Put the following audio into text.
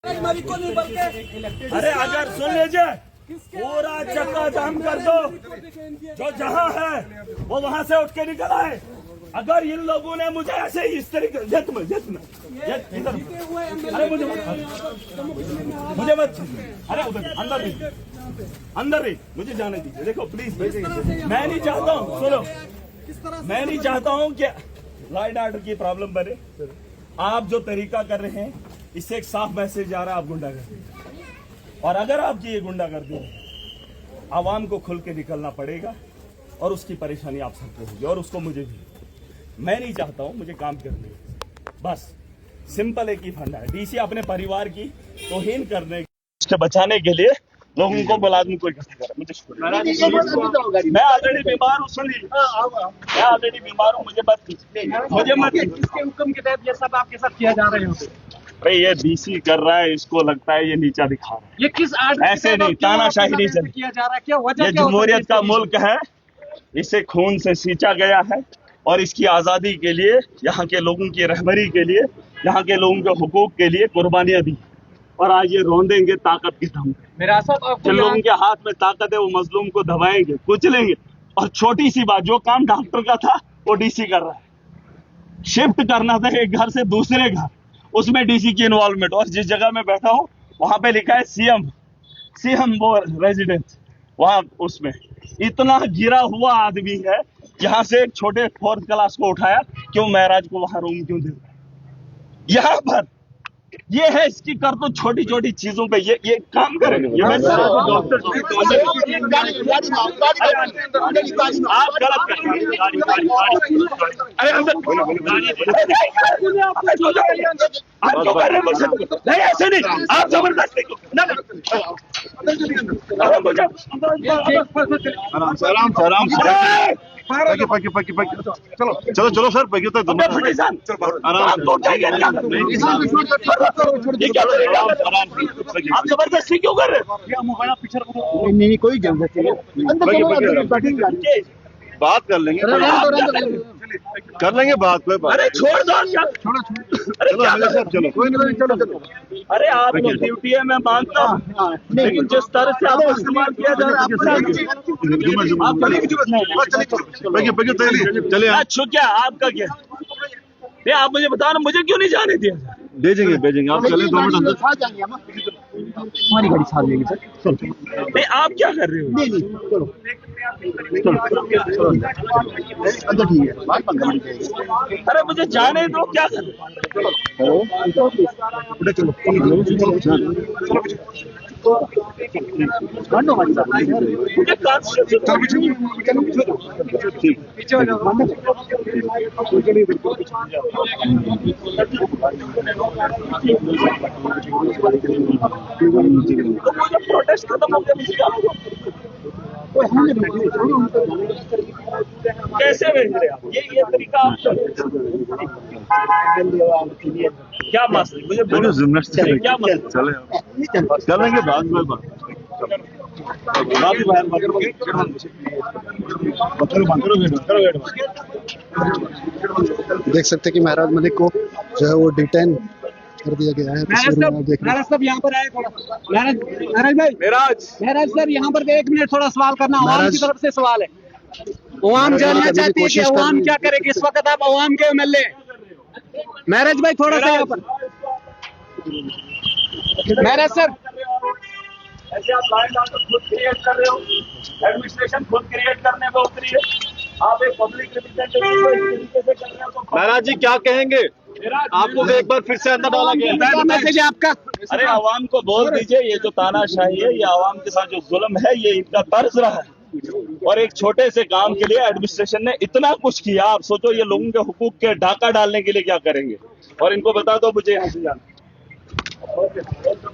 अरे अगर सुन लीजिए, पूरा चक्का जाम कर दो, जो जहां है वो वहां से उठ के निकल आए। अगर इन लोगों ने मुझे ऐसे ही इस तरीके अरे मुझे मत अरे उधर अंदर नहीं मुझे जाने दीजिए। देखो प्लीज, मैं नहीं चाहता हूँ, सुनो, मैं नहीं चाहता हूँ कि लॉ एंड ऑर्डर की प्रॉब्लम बने। आप जो तरीका कर रहे हैं इससे एक साफ मैसेज जा रहा है, आप गुंडागर्दी, और अगर आपकी ये गुंडागर्दी है, आवाम को खुल के निकलना पड़ेगा और उसकी परेशानी आप सबको होगी और उसको मुझे भी। मैं नहीं चाहता हूं, मुझे काम करने, बस सिंपल एक ही फंडा है। डीसी अपने परिवार की तौहीन करने से बचाने के लिए लोगों को मुलाजिम को इकट्ठा कर, मुझे मैं ऑलरेडी बीमार हूँ, सुनिए, मैं ऑलरेडी बीमार हूँ, मुझे मत किसके हुक्म के तहत ये सब आपके साथ किया जा रहे होते? भाई ये डीसी कर रहा है, इसको लगता है ये नीचा दिखा रहा है। ये किस आर्डर ऐसे नहीं, तानाशाही नहीं चल किया जा रहा है? क्या वजह? ये जमहूरियत का मुल्क है, इसे खून से सींचा गया है और इसकी आजादी के लिए, यहाँ के लोगों की रहबरी के लिए, यहाँ के लोगों के हुकूक के लिए कुर्बानियां दी, और आज ये रौंदेंगे ताकत के दम पे। जिन लोगों के हाथ में ताकत है वो मजलूम को दबाएंगे, कुचलेंगे। और छोटी सी बात, जो काम डॉक्टर का था वो डीसी कर रहा है। शिफ्ट करना था एक घर से दूसरे घर, उसमें डीसी की इन्वॉल्वमेंट। और जिस जगह में बैठा हूँ वहां पे लिखा है सीएम वो रेजिडेंस, वहां उसमें इतना गिरा हुआ आदमी है। यहाँ से एक छोटे 4th क्लास को उठाया, क्यों महराज को वहां रूम क्यों दे रहा है? यहाँ पर ये है इसकी कर दो छोटी छोटी चीजों पे ये काम करेंगे। ये मैं डॉक्टर आप गलत कर रहे हैं। अरे अंदर आप क्यों कर रहे हैं मुझसे? नहीं ऐसे नहीं, आप जबरदस्ती को आराम से चलो सर, पैके तो आप जबरदस्ती क्यों कर रहे हैं? नहीं, कोई जबरदस्ती नहीं, बात कर लेंगे बात। कोई बात, अरे छोड़ दो, चलो कोई नहीं, चलो। अरे आप ड्यूटी है, मैं मानता हूँ, लेकिन जिस तरह से आपको इस्तेमाल किया जा रहा है चलिए। अच्छा क्या आपका क्या? नहीं आप मुझे बताओ ना, मुझे क्यों नहीं जाने दिया? भेजेंगे आप चले 2 मिनट अंदर। हमारी गाड़ी साथ लेंगे सर। नहीं आप क्या कर रहे हो? अंदर ठीक है, अरे मुझे जाने दो, क्या कर रहे हो? मुझे प्रोटेस्ट खत्म हो गया, मुझे कैसे भेज रहे आप? ये तरीका आप क्या मसला? मुझे क्या मसला? चलेंगे बाद में देख सकते हैं कि महराज मलिक को जो है वो डिटेन कर दिया गया है। महराज साहब यहाँ पर आए थोड़ा। महराज भाई, महराज सर यहाँ पर 1 मिनट थोड़ा सवाल करना, अवाम की तरफ से सवाल है। अवाम जानना चाहती है कि अवाम क्या करेगी इस वक्त। आप अवाम के एमएलए। महराज भाई थोड़ा सा यहाँ पर। महराज सर, ऐसे आप लॉ एंड ऑर्डर खुद क्रिएट कर रहे हो, एडमिनिस्ट्रेशन खुद क्रिएट करने में उतरी है, आप एक पब्लिक रिप्रेजेंटेटिव को इस तरीके से कर रहे हो। महाराज जी क्या कहेंगे? आपको एक बार फिर से अंदर डाला गया। मैसेज है आपका? अरे आवाम को बोल दीजिए, ये जो तानाशाही है, ये आवाम के साथ जो जुल्म है, ये इनका तर्ज रहा है। और एक छोटे से काम के लिए एडमिनिस्ट्रेशन ने इतना कुछ किया। आप सोचो ये लोगों के हुकूक के डाका डालने के लिए क्या करेंगे। और इनको बता दो मुझे यहाँ से जाना।